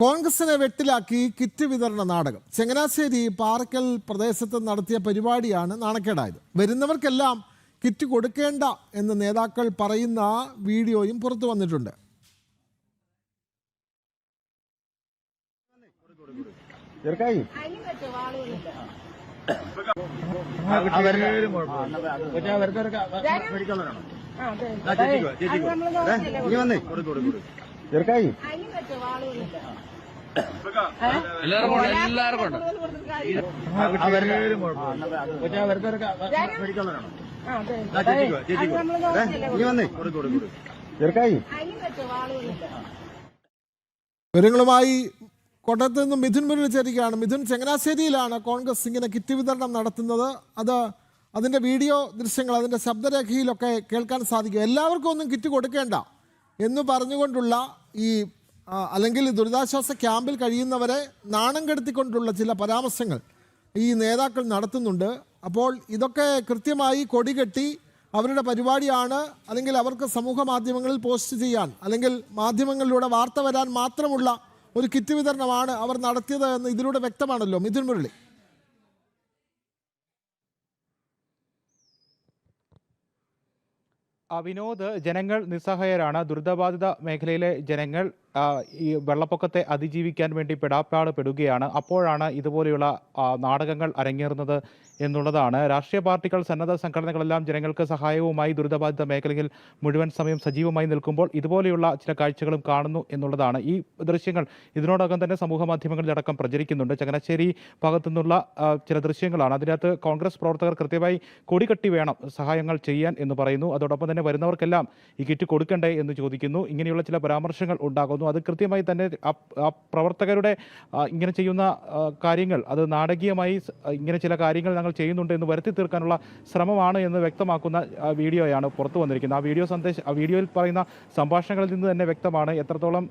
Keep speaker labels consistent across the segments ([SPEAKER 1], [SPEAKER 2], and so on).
[SPEAKER 1] കോൺഗ്രസിനെ വെട്ടിലാക്കി കിറ്റ് വിതരണ നാടകം. ചങ്ങനാശ്ശേരി പാറക്കൽ പ്രദേശത്ത് നടത്തിയ പരിപാടിയാണ് നാണക്കേടായത്. വരുന്നവർക്കെല്ലാം കിറ്റ് കൊടുക്കേണ്ട എന്ന് നേതാക്കൾ പറയുന്ന വീഡിയോയും പുറത്തു വന്നിട്ടുണ്ട്. വിവരങ്ങളുമായി കോട്ടയത്ത് നിന്നും മിഥുൻ മുരളി ചേരുകയാണ്. മിഥുൻ, ചങ്ങനാശ്ശേരിയിലാണ് കോൺഗ്രസ് ഇങ്ങനെ കിറ്റ് വിതരണം നടത്തുന്നത്. അതിൻ്റെ വീഡിയോ ദൃശ്യങ്ങൾ, അതിൻ്റെ ശബ്ദരേഖയിലൊക്കെ കേൾക്കാൻ സാധിക്കും. എല്ലാവർക്കും ഒന്നും കിറ്റ് കൊടുക്കേണ്ട എന്ന് പറഞ്ഞുകൊണ്ടുള്ള അല്ലെങ്കിൽ ദുരിതാശ്വാസ ക്യാമ്പിൽ കഴിയുന്നവരെ നാണം കെടുത്തിക്കൊണ്ടുള്ള ചില പരാമർശങ്ങൾ ഈ നേതാക്കൾ നടത്തുന്നുണ്ട്. അപ്പോൾ ഇതൊക്കെ കൃത്യമായി കൊടികെട്ടി അവരുടെ പരിപാടിയാണ്, അല്ലെങ്കിൽ അവർക്ക് സമൂഹ മാധ്യമങ്ങളിൽ പോസ്റ്റ് ചെയ്യാൻ, അല്ലെങ്കിൽ മാധ്യമങ്ങളിലൂടെ വാർത്ത വരാൻ മാത്രമുള്ള ഒരു കിറ്റ് വിതരണമാണ് അവർ നടത്തിയത് എന്ന് ഇതിലൂടെ വ്യക്തമാണല്ലോ. മിഥുൻ മുരളി.
[SPEAKER 2] വിനോദ്, ജനങ്ങൾ നിസ്സഹായരാണ്. ദുരിതബാധിത മേഖലയിലെ ജനങ്ങൾ ഈ വെള്ളപ്പൊക്കത്തെ അതിജീവിക്കാൻ വേണ്ടി പെടുകയാണ്. അപ്പോഴാണ് ഇതുപോലെയുള്ള നാടകങ്ങൾ അരങ്ങേറുന്നത് എന്നുള്ളതാണ്. രാഷ്ട്രീയ പാർട്ടികൾ, സന്നദ്ധ സംഘടനകളെല്ലാം ജനങ്ങൾക്ക് സഹായവുമായി ദുരിതബാധിത മേഖലയിൽ മുഴുവൻ സമയം സജീവമായി നിൽക്കുമ്പോൾ ഇതുപോലെയുള്ള ചില കാഴ്ചകളും കാണുന്നു എന്നുള്ളതാണ്. ഈ ദൃശ്യങ്ങൾ ഇതിനോടകം തന്നെ സമൂഹ മാധ്യമങ്ങളിലടക്കം പ്രചരിക്കുന്നുണ്ട്. ചങ്ങനാശ്ശേരി ഭാഗത്തു നിന്നുള്ള ചില ദൃശ്യങ്ങളാണ്. അതിനകത്ത് കോൺഗ്രസ് പ്രവർത്തകർ കൃത്യമായി കൊടികെട്ടി വേണം സഹായങ്ങൾ ചെയ്യാൻ എന്ന് പറയുന്നു. അതോടൊപ്പം തന്നെ വരുന്നവർക്കെല്ലാം ഈ കിറ്റ് കൊടുക്കണ്ടേ എന്ന് ചോദിക്കുന്നു. ഇങ്ങനെയുള്ള ചില പരാമർശങ്ങൾ ഉണ്ടാകുന്നു. അത് കൃത്യമായി തന്നെ പ്രവർത്തകരുടെ ഇങ്ങനെ ചെയ്യുന്ന കാര്യങ്ങൾ, അത് നാടകീയമായി ഇങ്ങനെ ചില കാര്യങ്ങൾ ഞങ്ങൾ ചെയ്യുന്നുണ്ട് എന്ന് വരുത്തി തീർക്കാനുള്ള ശ്രമമാണ് എന്ന് വ്യക്തമാക്കുന്ന വീഡിയോയാണ് പുറത്തു വന്നിരിക്കുന്നത്. ആ വീഡിയോയിൽ പറയുന്ന സംഭാഷണങ്ങളിൽ നിന്ന് തന്നെ വ്യക്തമാണ് എത്രത്തോളം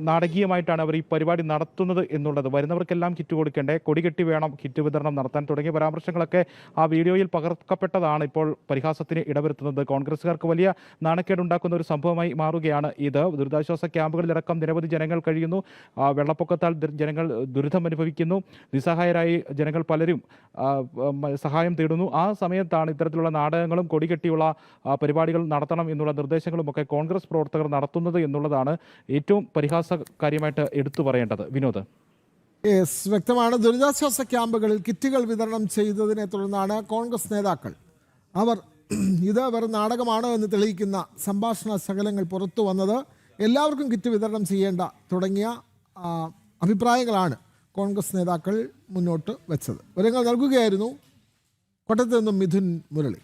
[SPEAKER 2] നാടകീയമായിട്ടാണ് അവർ ഈ പരിപാടി നടത്തുന്നത് എന്നുള്ളത്. വരുന്നവർക്കെല്ലാം കിറ്റ് കൊടുക്കേണ്ടേ, കൊടികെട്ടി വേണം കിറ്റ് വിതരണം നടത്താൻ തുടങ്ങിയ പരാമർശങ്ങളൊക്കെ ആ വീഡിയോയിൽ പകർത്തപ്പെട്ടതാണ് ഇപ്പോൾ പരിഹാസത്തിന് ഇടവരുത്തുന്നത്. കോൺഗ്രസുകാർക്ക് വലിയ നാണക്കേടുണ്ടാക്കുന്ന ഒരു സംഭവമായി മാറുകയാണ് ഇത്. ദുരിതാശ്വാസ ക്യാമ്പുകളിലടക്കം നിരവധി ജനങ്ങൾ കഴിയുന്നു. വെള്ളപ്പൊക്കത്താൽ ജനങ്ങൾ ദുരിതം അനുഭവിക്കുന്നു. നിസ്സഹായരായി ജനങ്ങൾ പലരും സഹായം തേടുന്നു. ആ സമയത്താണ് ഇത്തരത്തിലുള്ള നാടകങ്ങളും കൊടികെട്ടിയുള്ള പരിപാടികൾ നടത്തണം എന്നുള്ള നിർദ്ദേശങ്ങളും ഒക്കെ കോൺഗ്രസ് പ്രവർത്തകർ നടത്തുന്നത് എന്നുള്ളതാണ് ഏറ്റവും പരിഹാസകാര്യമായിട്ട് എടുത്തു പറയേണ്ടത്. വിനോദ്,
[SPEAKER 1] വ്യക്തമാണ്. ദുരിതാശ്വാസ ക്യാമ്പുകളിൽ കിറ്റുകൾ വിതരണം ചെയ്തതിനെ തുടർന്നാണ് കോൺഗ്രസ് നേതാക്കൾ ഇത് വെറും നാടകമാണ് എന്ന് തെളിയിക്കുന്ന സംഭാഷണ ശകലങ്ങൾ പുറത്തു വന്നത്. എല്ലാവർക്കും കിറ്റ് വിതരണം ചെയ്യേണ്ട തുടങ്ങിയ അഭിപ്രായങ്ങളാണ് കോൺഗ്രസ് നേതാക്കൾ മുന്നോട്ട് വെച്ചത്. വിവരങ്ങൾ നൽകുകയായിരുന്നു കോട്ടയത്ത് നിന്നും മിഥുൻ മുരളി.